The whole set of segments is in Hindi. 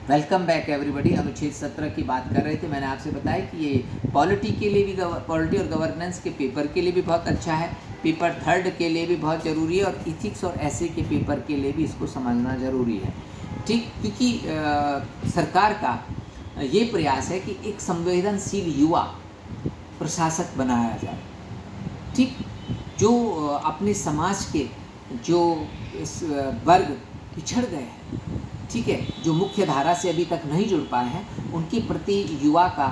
Welcome back everybody. अनुच्छेद 17 की बात कर रहे थे। मैंने आपसे बताया कि ये पॉलिटी के लिए भी, पॉलिटी और गवर्नेंस के पेपर के लिए भी बहुत अच्छा है, पेपर थर्ड के लिए भी बहुत ज़रूरी है, और इथिक्स और ऐसे के पेपर के लिए भी इसको समझना ज़रूरी है। ठीक, क्योंकि सरकार का ये प्रयास है कि एक संवेदनशील युवा प्रशासक बनाया जाए। ठीक, जो अपने समाज के जो इस वर्ग पिछड़ गए हैं, ठीक है, जो मुख्य धारा से अभी तक नहीं जुड़ पाए हैं, उनके प्रति युवा का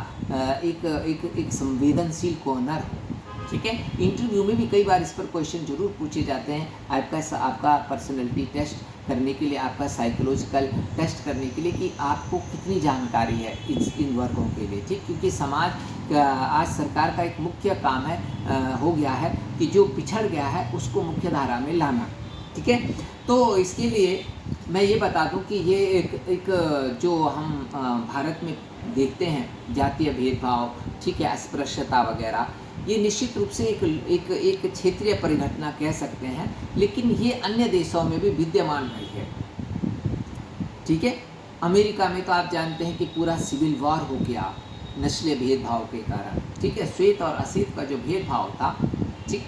एक संवेदनशील कॉर्नर हो। ठीक है, इंटरव्यू में भी कई बार इस पर क्वेश्चन जरूर पूछे जाते हैं, आपका पर्सनैलिटी टेस्ट करने के लिए, आपका साइकोलॉजिकल टेस्ट करने के लिए कि आपको कितनी जानकारी है इन वर्गों के लिए। ठीक, क्योंकि समाज आज सरकार का एक मुख्य काम हो गया है कि जो पिछड़ गया है उसको मुख्य धारा में लाना। ठीक है, तो इसके लिए मैं ये बता दूं कि ये एक जो हम भारत में देखते हैं जातीय भेदभाव, ठीक है, अस्पृश्यता वगैरह, ये निश्चित रूप से एक क्षेत्रीय परिघटना कह सकते हैं, लेकिन ये अन्य देशों में भी विद्यमान रही है। ठीक है, अमेरिका में तो आप जानते हैं कि पूरा सिविल वॉर हो गया नस्लीय भेदभाव के कारण। ठीक है, श्वेत और अश्वेत का जो भेदभाव था, ठीक,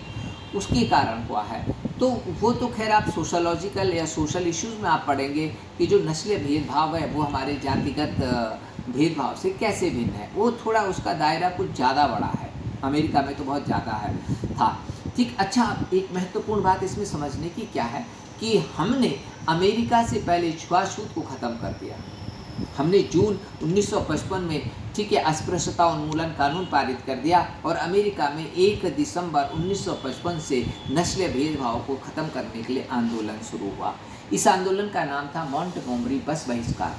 उसके कारण हुआ है। तो वो तो खैर आप सोशलॉजिकल या सोशल इश्यूज़ में आप पढ़ेंगे कि जो नस्लीय भेदभाव है वो हमारे जातिगत भेदभाव से कैसे भिन्न है। वो थोड़ा उसका दायरा कुछ ज़्यादा बड़ा है, अमेरिका में तो बहुत ज़्यादा है था। ठीक, अच्छा, एक महत्वपूर्ण बात इसमें समझने की क्या है कि हमने अमेरिका से पहले छुआछूत को ख़त्म कर दिया। हमने जून 1955 में, ठीक है, अस्पृश्यता उन्मूलन कानून पारित कर दिया, और अमेरिका में 1 दिसंबर 1955 से नस्लीय भेदभाव को ख़त्म करने के लिए आंदोलन शुरू हुआ। इस आंदोलन का नाम था मॉन्टगोमरी बस बहिष्कार।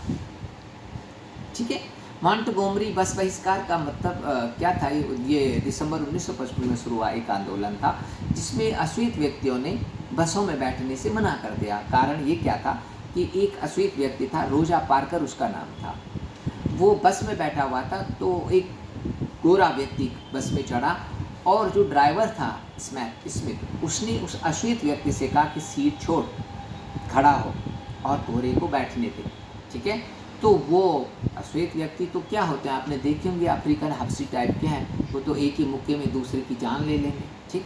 ठीक है, मॉन्टगोमरी बस बहिष्कार का मतलब क्या था? ये दिसंबर 1955 में शुरू हुआ एक आंदोलन था जिसमें अश्वेत व्यक्तियों ने बसों में बैठने से मना कर दिया। कारण ये क्या था कि एक अश्वेत व्यक्ति था, रोजा पार्कर उसका नाम था, वो बस में बैठा हुआ था, तो एक गोरा व्यक्ति बस में चढ़ा, और जो ड्राइवर था स्मिथ, उसने उस अश्वेत व्यक्ति से कहा कि सीट छोड़, खड़ा हो और गोरे को बैठने दे। ठीक है, तो वो अश्वेत व्यक्ति तो क्या होते हैं, आपने देखे होंगे, अफ्रीकन हब्सी टाइप के हैं, वो तो एक ही मुक्के में दूसरे की जान ले लेंगे। ठीक,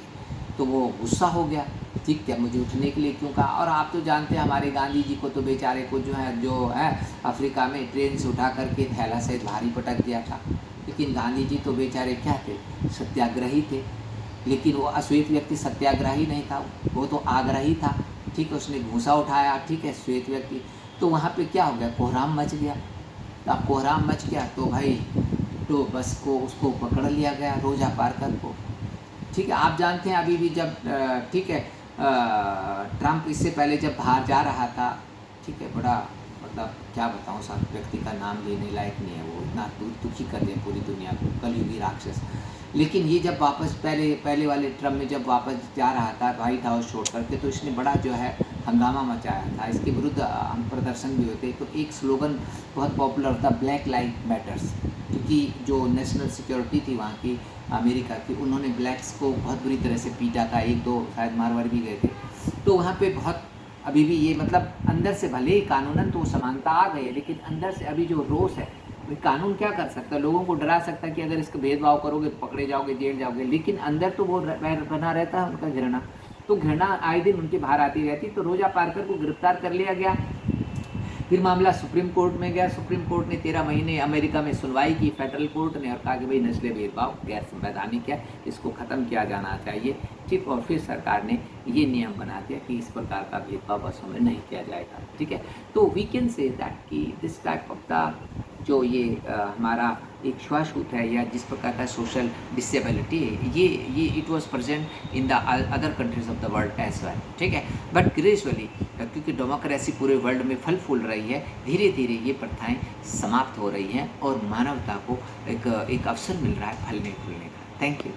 तो वो गुस्सा हो गया, ठीक, क्या मुझे उठने के लिए क्यों कहा? और आप तो जानते हैं हमारे गांधी जी को तो बेचारे को जो है अफ्रीका में ट्रेन से उठा करके थैला से भारी पटक दिया था। लेकिन गांधी जी तो बेचारे क्या थे, सत्याग्रही थे। लेकिन वो अश्वेत व्यक्ति सत्याग्रही नहीं था, वो तो आग्रही था। ठीक, उसने घूंसा उठाया, ठीक है, श्वेत व्यक्ति, तो वहाँ पे क्या हो गया, कोहराम मच गया। तो अब कोहराम मच गया तो भाई, तो बस को उसको पकड़ लिया गया, रोजा पार्कर को। ठीक है, आप जानते हैं अभी भी जब ठीक है, ट्रंप इससे पहले जब बाहर जा रहा था, ठीक है, बड़ा मतलब क्या बताऊँ, उस व्यक्ति का नाम लेने लायक नहीं है, वो इतना दुखी कर दिया पूरी दुनिया को, कलयुगी राक्षस। लेकिन ये जब वापस पहले वाले ट्रम्प में जब वापस जा रहा था व्हाइट हाउस छोड़ करके, तो इसने बड़ा जो है हंगामा मचाया था। इसके विरुद्ध हम प्रदर्शन भी होते, तो एक स्लोगन बहुत पॉपुलर होता, ब्लैक लाइफ मैटर्स, क्योंकि जो नेशनल सिक्योरिटी थी वहाँ की अमेरिका की, उन्होंने ब्लैक्स को बहुत बुरी तरह से पीटा था, 1-2 शायद मारवाड़ भी गए थे। तो वहाँ पे बहुत अभी भी ये मतलब अंदर से भले ही कानूनन तो समानता आ गई है, लेकिन अंदर से अभी जो रोष है, कानून क्या कर सकता है, लोगों को डरा सकता है कि अगर इसका भेदभाव करोगे तो पकड़े जाओगे, जेल जाओगे, लेकिन अंदर तो वो बना रहता है उनका घृणा। तो घृणा आए दिन उनके बाहर आती रहती। तो रोजा पार्कर को गिरफ्तार कर लिया गया, फिर मामला सुप्रीम कोर्ट में गया। सुप्रीम कोर्ट ने 13 महीने अमेरिका में सुनवाई की, फेडरल कोर्ट ने, और कहा कि भाई नस्लीय भेदभाव गैर संवैधानिक है, इसको ख़त्म किया जाना चाहिए। ठीक, और फिर सरकार ने ये नियम बना दिया कि इस प्रकार का भेदभाव बसों में नहीं किया जाएगा। ठीक है, तो वी कैन से दैट कि दिस टाइप ऑफ द जो ये हमारा एक छुआछूत है या जिस प्रकार का सोशल डिसेबिलिटी है, ये it was present in the other countries of the world as well. ठीक है, बट ग्रेजुअली क्योंकि डेमोक्रेसी पूरे वर्ल्ड में फल फूल रही है, धीरे धीरे ये प्रथाएं समाप्त हो रही हैं और मानवता को एक अवसर मिल रहा है फलने फूलने का। Thank you.